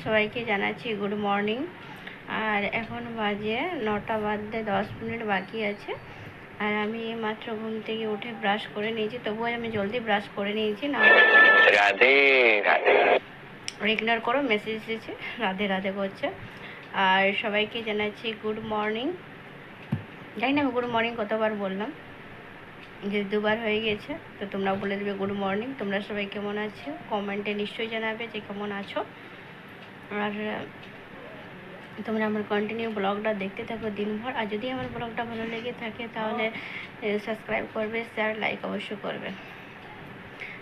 সবাইকে জানাচ্ছি good morning. আর এখন বাজে 9টা বাজতে 10 মিনিট বাকি আছে। আর আমি মাত্র ঘুম থেকে উঠে ব্রাশ করে নিয়েছি, তবুও আমি জলদি ব্রাশ করে নিয়েছি না। রাধে রাধে, ইগনোর করো, মেসেজ এসেছে রাধে রাধে করছে। আর সবাইকে জানাচ্ছি গুড মর্নিং। জানি না আমি গুড মর্নিং কতবার বললাম, যে দুবার হয়ে গেছে, তো তোমরা বলে দেবে গুড মর্নিং। তোমরা সবাই কেমন আছো কমেন্টে নিশ্চয়ই জানাবে যে কেমন আছো। আর তোমরা আমার কন্টিনিউ ব্লগটা দেখতে থাকো দিনভর। আর যদি আমার ব্লগটা ভালো লেগে থাকে তাহলে সাবস্ক্রাইব করবে, শেয়ার লাইক অবশ্যই করবে।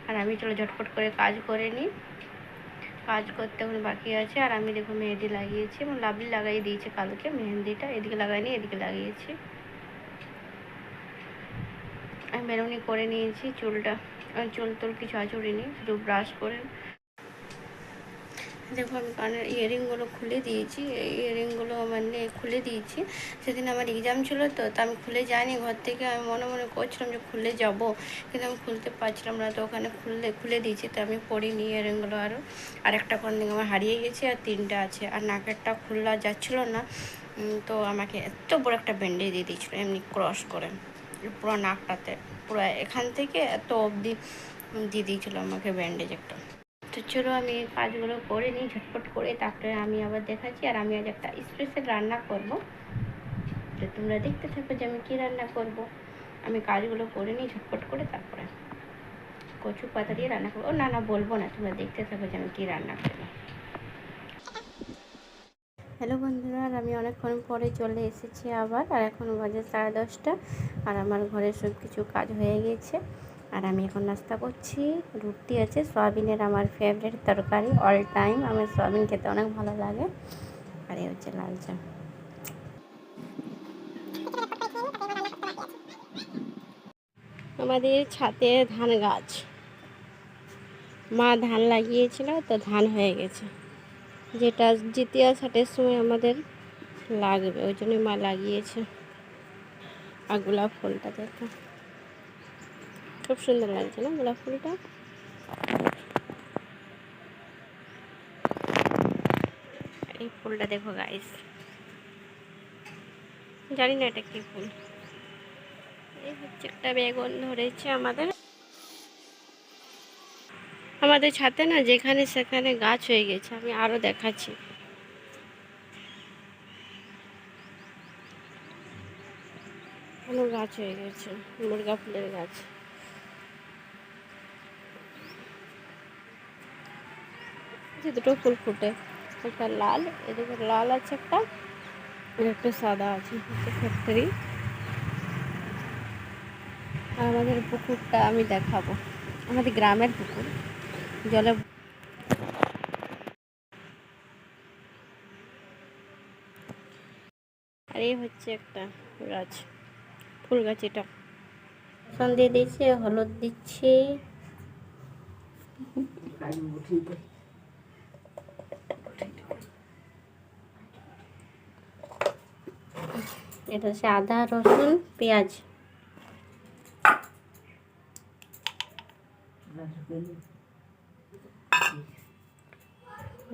আর আমি চলো ঝটপট করে কাজ করে নিই, কাজ করতে এখন বাকি আছে। আর আমি দেখো মেহেদি লাগিয়েছি এবং লাভলি লাগাই দিয়েছি কালকে মেহেন্দিটা, এদিকে লাগাইনি এদিকে লাগিয়েছি। আমি বেরোনি করে নিয়েছি চুলটা, চুল টুল কিছু আঁচড়িনি, শুধু ব্রাশ করে। দেখো আমি কানের ইয়ারিংগুলো খুলে দিয়েছি, এই ইয়ারিংগুলো মানে খুলে দিয়েছি। সেদিন আমার এক্সাম ছিল, তো আমি খুলে যাইনি ঘর থেকে। আমি মনে মনে করছিলাম যে খুলে যাব, কিন্তু আমি খুলতে পারছিলাম না, তো ওখানে খুলে দিয়েছি। তো আমি পরিনি ইয়ারিংগুলো। আর একটা কর্নিং আমার হারিয়ে গেছে, আর 3টা আছে। আর নাকেরটা খোলা যাচ্ছিলো না, তো আমাকে এত বড় একটা ব্যান্ডেজ দিয়ে দিয়েছিলো এমনি ক্রস করে পুরো নাকটাতে, পুরো এখান থেকে এত অবধি দিয়ে দিয়েছিলো আমাকে ব্যান্ডেজ একটা। তো চলো আমি কাজগুলো করে নিই ঝটপট করে, তারপরে আমি আবার দেখাচ্ছি। আর আমি আজ একটা স্পেশাল রান্না করব, তো তোমরা দেখতে থাকো যে আমি কী রান্না করব। আমি কাজগুলো করে নিই ঝটপট করে, তারপরে কচু পাতা দিয়ে রান্না করবো। না না বলবো না, তোমরা দেখতে থাকো যে আমি কী রান্না করবো। হ্যালো বন্ধুরা, আর আমি অনেকক্ষণ পরে চলে এসেছি আবার। আর এখন বাজে 10:30, আর আমার ঘরে সব কিছু কাজ হয়ে গেছে। আর আমি এখন নাস্তা করছি, রুটি আছে, সয়াবিনের আমার ফেভারিট তরকারি অল টাইম। আমার সয়াবিন খেতে অনেক ভালো লাগে। আর এই হচ্ছে লাল চা। আমাদের ছাদে ধান গাছ, মা ধান লাগিয়েছিল, তো ধান হয়ে গেছে, যেটা দ্বিতীয় ছাটের সময় আমাদের লাগবে, ওই জন্য মা লাগিয়েছে। আর গোলাপ ফুলটা দেখো খুব সুন্দর লাগছে না, গোলাপ ফুলটা। এই ফুলটা দেখো গাইস, জানি না এটা কি ফুল। এই হচ্ছে একটা বেগুন ধরেছে আমাদের ছাদে না, যেখানে সেখানে গাছ হয়ে গেছে। আমি আরো দেখাচ্ছি, কোনো গাছ হয়ে গেছে, মুরগা ফুলের গাছ। দুটো ফুল ফুটে, একটা লাল, এদিকে লাল আছে একটা, একটা সাদা আছে, ফ্যাক্টরি। আর আমাদের পুকুরটা আমি দেখাবো, আমাদের গ্রামের পুকুর, জলে। আর এই হচ্ছে একটা গাছ, ফুল গাছ। এটা সন দিয়ে দিয়েছি, হলুদ দিচ্ছি। এটা হচ্ছে আদা রসুন পেঁয়াজ।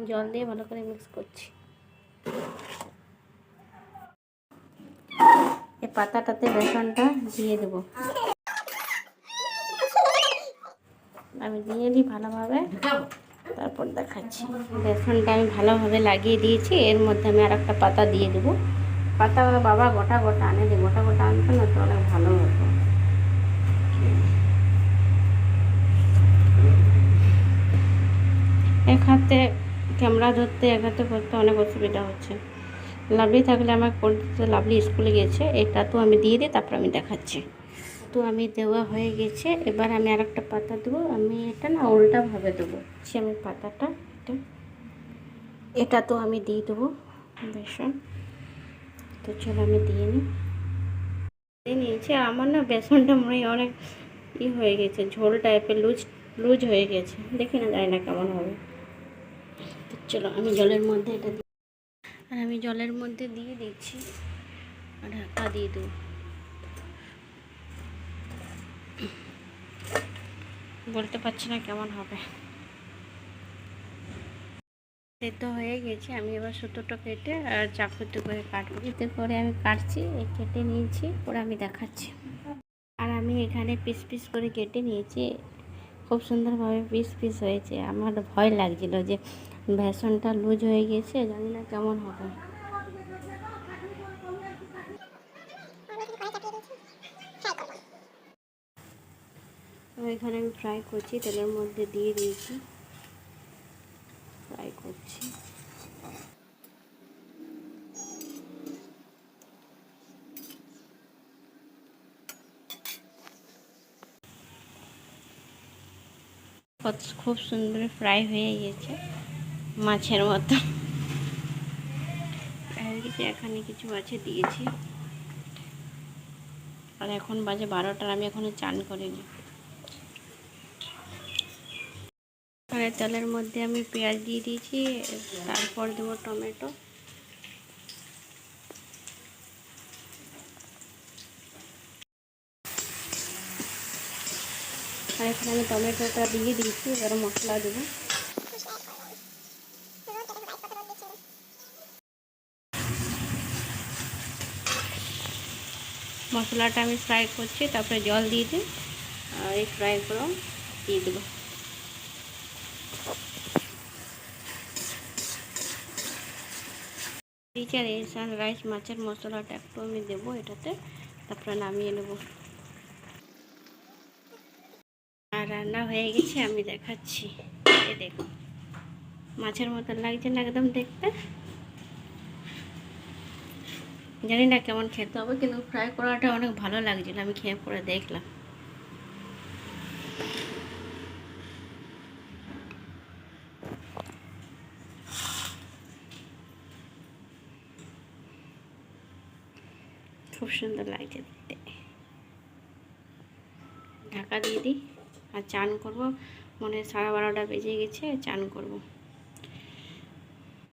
জল দিয়ে ভালো করে মিক্স করছি। এই পাতাটাতে বেসনটা দিয়ে দেবো, আমি দিয়ে দিই ভালোভাবে, তারপর দেখাচ্ছি। বেসনটা আমি ভালোভাবে লাগিয়ে দিয়েছি, এর মধ্যে আমি আর একটা পাতা দিয়ে দেবো। পাতা বাবা গোটা গোটা আনে, যে গোটা গোটা আনতো না তো অনেক ভালো হতো। এক হাতে ক্যামেরা ধরতে, এক হাতে করতে অনেক অসুবিধা হচ্ছে। লাভলি থাকলে আমার করতে, লাভলি স্কুলে গেছে। এটা তো আমি দিয়ে দিই, তারপর আমি দেখাচ্ছি। তো আমি দেওয়া হয়ে গেছে, এবার আমি আর একটা পাতা দেবো। আমি এটা না উল্টাভাবে দেবো, আমি পাতাটা এটা তো আমি দিয়ে দেবো বেসন। তো চলো আমি দিয়ে নিয়েছি। আমার না বেসনটা মনে হয় অনেক হয়ে গেছে, ঝোল টাইপের, লুজ হয়ে গেছে, দেখি না, জানি না কেমন হবে। তো চলো আমি জলের মধ্যে এটা দিই, আর আমি জলের মধ্যে দিয়ে দিচ্ছি, আর ঢাকা দিয়ে দেবো। বলতে পারছি না কেমন হবে। তো হয়ে গেছে, আমি এবার সুতোটা কেটে আর চাকুতে করে কাটবো। এতে করে আমি কাটছি, কেটে নিয়েছি, পরে আমি দেখাচ্ছি। আর আমি এখানে পিস পিস করে কেটে নিয়েছি, খুব সুন্দরভাবে পিস পিস হয়েছে। আমার ভয় লাগছিল যে বেসনটা লুজ হয়ে গেছে, জানি না কেমন হবে। এখানে আমি ফ্রাই করছি, তেলের মধ্যে দিয়ে দিয়েছি, ফ্রাই করছি। খুব সুন্দর ফ্রাই হয়ে গেছে, মাছের মতো। এখানে কিছু মাছে দিয়েছি। আর এখন বাজে 12টা, আমি এখনো চান করিনি। আর তেলের মধ্যে আমি পেঁয়াজ দিয়ে দিয়েছি, তারপর দেবো টমেটো। আর এখানে আমি টমেটোটা দিয়ে দিয়েছি, এবার মশলা দেবো। মশলাটা আমি ফ্রাই করছি, তারপরে জল দিয়ে দিই, আর এই ফ্রাই করে দিয়ে দেবো। আর এই সানরাইজ মাছের মশলাটা একটু আমি দেবো এটাতে, তারপরে নামিয়ে নেব। আর রান্না হয়ে গেছে, আমি দেখাচ্ছি। এই দেখো, মাছের মতো লাগছে না একদম দেখতে? জানি না কেমন খেতে হবে, কিন্তু ফ্রাই করাটা অনেক ভালো লাগছিল, আমি খেয়ে পরে দেখলাম। খুব সুন্দর লাগছে দেখতে। ঢাকা দিয়ে দিই আর চান করব। মনে হয় 12:30 বেজে গেছে, চান করব।